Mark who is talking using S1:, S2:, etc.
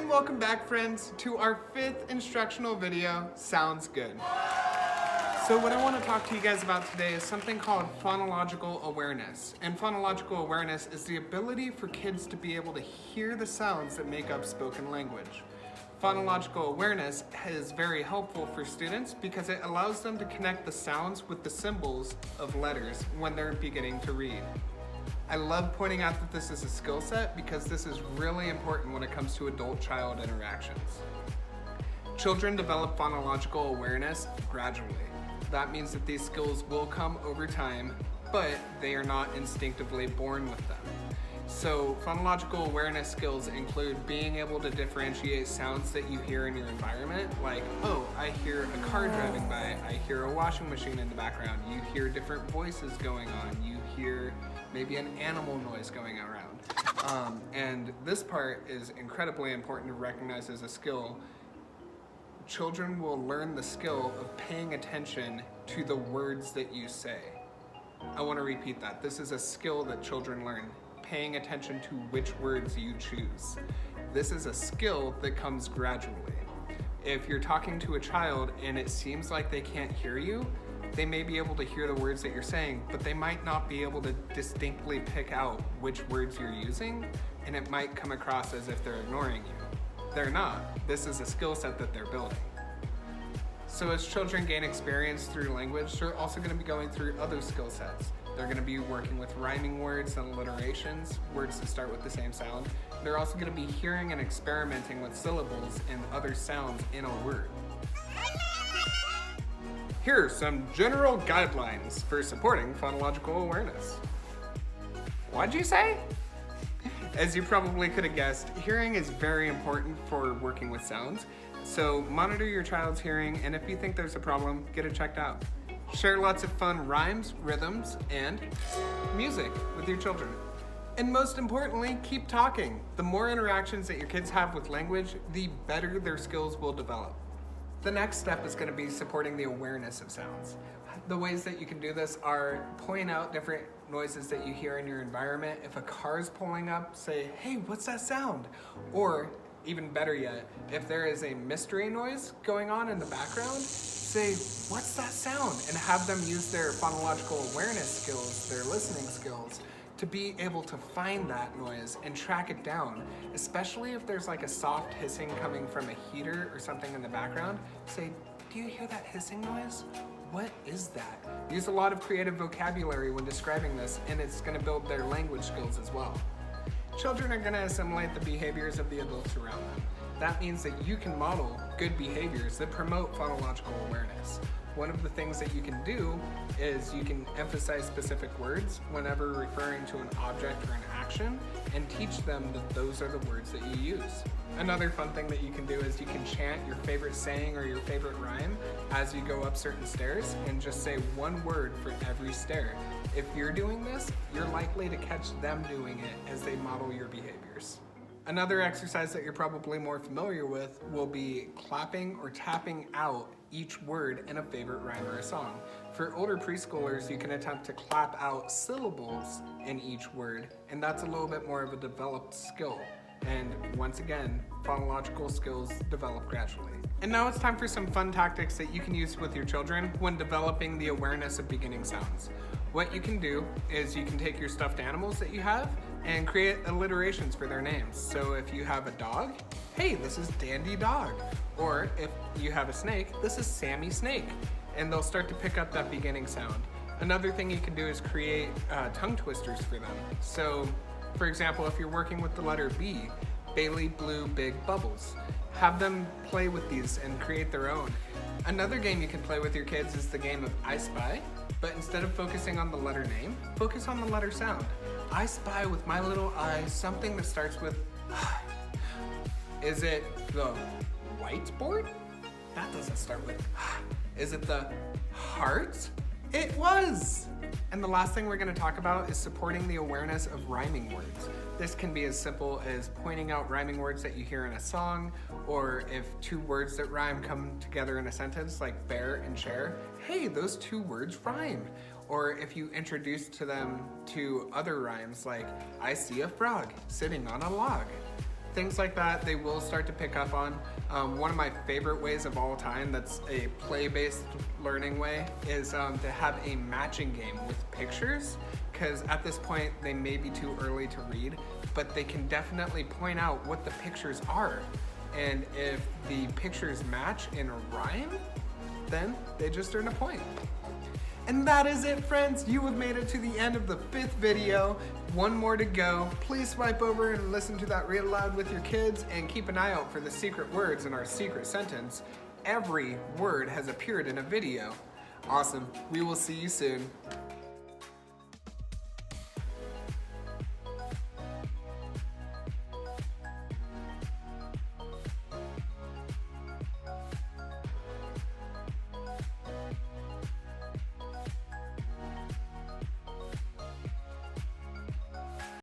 S1: And welcome back, friends, to our 5th instructional video, Sounds Good. So what I want to talk to you guys about today is something called phonological awareness. And phonological awareness is the ability for kids to be able to hear the sounds that make up spoken language. Phonological awareness is very helpful for students because it allows them to connect the sounds with the symbols of letters when they're beginning to read. I love pointing out that this is a skill set because this is really important when it comes to adult-child interactions. Children develop phonological awareness gradually. That means that these skills will come over time, but they are not instinctively born with them. So phonological awareness skills include being able to differentiate sounds that you hear in your environment, like, oh, I hear a car driving by, I hear a washing machine in the background, you hear different voices going on, you hear maybe an animal noise going around. And this part is incredibly important to recognize as a skill. Children will learn the skill of paying attention to the words that you say. I want to repeat that. This is a skill that children learn, paying attention to which words you choose. This is a skill that comes gradually. If you're talking to a child and it seems like they can't hear you, they may be able to hear the words that you're saying, but they might not be able to distinctly pick out which words you're using, and it might come across as if they're ignoring you. They're not. This is a skill set that they're building. So as children gain experience through language, they're also going to be going through other skill sets. They're going to be working with rhyming words and alliterations, words that start with the same sound. They're also going to be hearing and experimenting with syllables and other sounds in a word. Here are some general guidelines for supporting phonological awareness. What'd you say? As you probably could have guessed, hearing is very important for working with sounds. So monitor your child's hearing, and if you think there's a problem, get it checked out. Share lots of fun rhymes, rhythms, and music with your children. And most importantly, keep talking. The more interactions that your kids have with language, the better their skills will develop. The next step is going to be supporting the awareness of sounds. The ways that you can do this are point out different noises that you hear in your environment. If a car's pulling up, say, hey, what's that sound? Or even better yet, if there is a mystery noise going on in the background, say, what's that sound? And have them use their phonological awareness skills, their listening skills, to be able to find that noise and track it down, especially if there's like a soft hissing coming from a heater or something in the background. Say, do you hear that hissing noise? What is that? Use a lot of creative vocabulary when describing this, and it's going to build their language skills as well. Children are going to assimilate the behaviors of the adults around them. That means that you can model good behaviors that promote phonological awareness. One of the things that you can do is you can emphasize specific words whenever referring to an object or an action and teach them that those are the words that you use. Another fun thing that you can do is you can chant your favorite saying or your favorite rhyme as you go up certain stairs and just say one word for every stair. If you're doing this, you're likely to catch them doing it as they model your behaviors. Another exercise that you're probably more familiar with will be clapping or tapping out each word in a favorite rhyme or a song. For older preschoolers, you can attempt to clap out syllables in each word, and that's a little bit more of a developed skill. And once again, phonological skills develop gradually. And now it's time for some fun tactics that you can use with your children when developing the awareness of beginning sounds. What you can do is you can take your stuffed animals that you have and create alliterations for their names. So if you have a dog, hey, this is Dandy Dog. Or if you have a snake, this is Sammy Snake. And they'll start to pick up that beginning sound. Another thing you can do is create tongue twisters for them. So, for example, if you're working with the letter B, Bailey blew big bubbles. Have them play with these and create their own. Another game you can play with your kids is the game of I Spy, but instead of focusing on the letter name, focus on the letter sound. I spy with my little eye something that starts with Is it the whiteboard? That doesn't start with Is it the heart? It was! And the last thing we're going to talk about is supporting the awareness of rhyming words. This can be as simple as pointing out rhyming words that you hear in a song, or if two words that rhyme come together in a sentence, like bear and chair, hey, those two words rhyme. Or if you introduce to them to other rhymes, like I see a frog sitting on a log. things like that they will start to pick up on. One of my favorite ways of all time that's a play-based learning way is to have a matching game with pictures, because at this point they may be too early to read, but they can definitely point out what the pictures are. And if the pictures match in a rhyme, then they just earn a point. And that is it, friends. You have made it to the end of the 5th video. One more to go. Please swipe over and listen to that read aloud with your kids, and keep an eye out for the secret words in our secret sentence. Every word has appeared in a video. Awesome. We will see you soon.